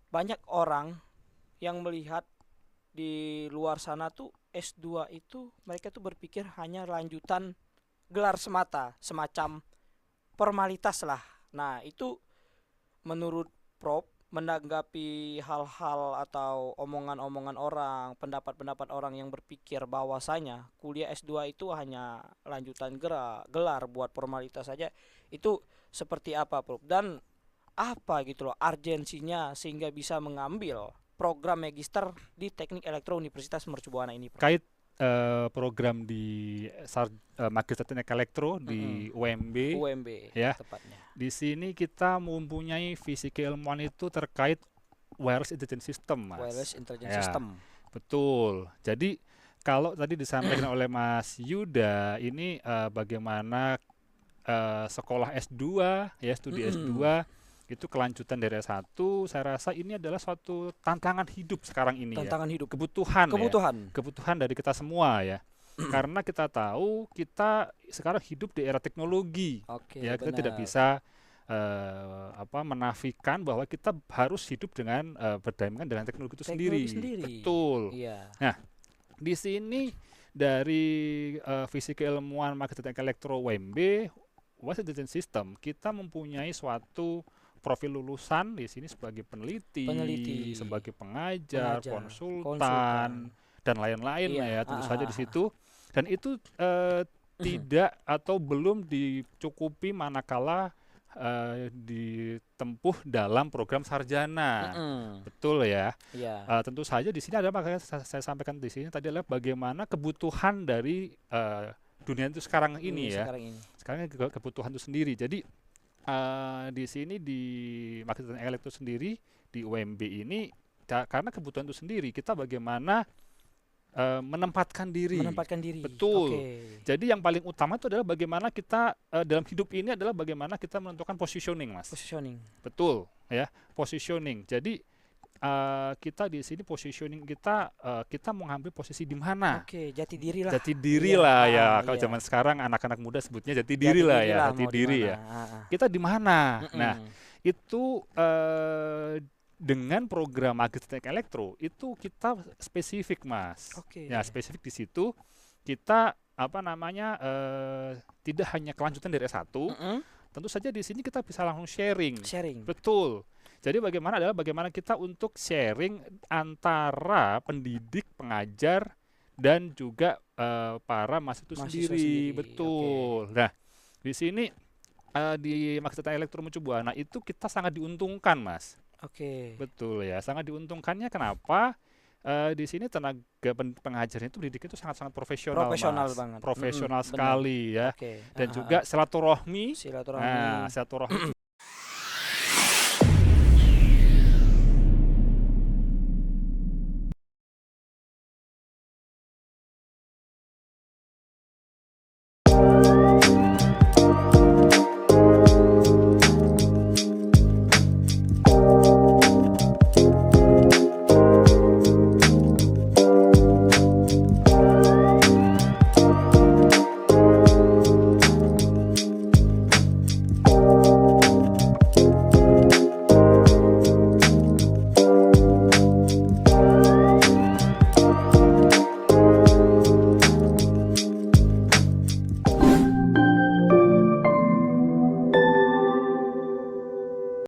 banyak orang yang melihat di luar sana tuh S2 itu mereka tuh berpikir hanya lanjutan gelar semata, semacam formalitas lah. Nah, itu menurut Prof menanggapi hal-hal atau omongan-omongan orang, pendapat-pendapat orang yang berpikir bahwasanya kuliah S2 itu hanya lanjutan gelar buat formalitas saja, itu seperti apa, Prof? Dan apa gitu loh urgensinya sehingga bisa mengambil program magister di Teknik Elektro Universitas Mercu Buana ini, Prof? Kait program di Magister Teknik Elektro Mm-mm. di UMB UMB ya. tepatnya. Di sini kita mempunyai visi keilmuan itu terkait wireless intelligence system, Mas. Wireless Intelligence Ya, System. betul. Jadi kalau tadi disampaikan oleh Mas Yuda, ini bagaimana sekolah S2 ya, studi Mm-mm. S2 itu kelanjutan dari S1, saya rasa ini adalah suatu tantangan hidup sekarang ini ya. Tantangan hidup. Kebutuhan ya, Kebutuhan. kebutuhan dari kita semua ya. Karena kita tahu kita sekarang hidup di era teknologi. Oke, Ya, kita tidak benar. bisa menafikan bahwa kita harus hidup dengan berdampingan dengan teknologi itu sendiri. Teknologi sendiri. Betul. Iya. Nah, di sini dari visi keilmuan marketing teknik elektro WMB Wireless Intelligence System, kita mempunyai suatu profil lulusan di sini sebagai peneliti, Peneliti, sebagai pengajar, pengajar, konsultan, konsultan. dan lain-lain Iya, ya, tentu saja di ah. situ. Dan itu tidak atau belum dicukupi manakala ditempuh dalam program sarjana. Mm-mm. Betul ya. Iya, Tentu saja di sini ada, makanya saya sampaikan di sini tadi adalah bagaimana kebutuhan dari dunia itu sekarang dunia ini ya. sekarang ini. Sekarang kebutuhan itu sendiri. Jadi di sini di marketing elektro sendiri di UMB ini karena kebutuhan itu sendiri kita bagaimana menempatkan diri. Menempatkan diri. Betul. Oke. Jadi yang paling utama itu adalah bagaimana kita dalam hidup ini adalah bagaimana kita menentukan positioning, Mas. Positioning. Betul, ya, positioning. Jadi kita di sini positioning kita kita mau ngambil posisi di mana? Oke, jati diri lah. Jati diri Iya, lah ya. Kalau iya. zaman sekarang anak-anak muda sebutnya jati diri Jati lah diri ya, lah jati mau di diri mana. ya. Kita di mana? Nah, Mm-mm. itu dengan program Magister Teknik Elektro itu kita spesifik, Mas. Ya, Oke. spesifik di situ kita apa namanya tidak hanya kelanjutan dari S1, Mm-mm. tentu saja di sini kita bisa langsung sharing. Sharing. Betul. Jadi bagaimana kita untuk sharing antara pendidik, pengajar dan juga para mahasiswa itu Mahasiswa sendiri. sendiri. Oke. Betul. Nah, di sini di Magister Elektro Mercu Buana itu kita sangat diuntungkan, Mas. Oke. Betul ya, sangat diuntungkannya kenapa? Di sini tenaga pengajarnya itu pendidik itu sangat-sangat profesional, Profesional Mas. banget. Mm-mm. Profesional Benar. sekali ya. Oke. Dan juga silaturahmi. Silaturahmi. Nah, silaturahmi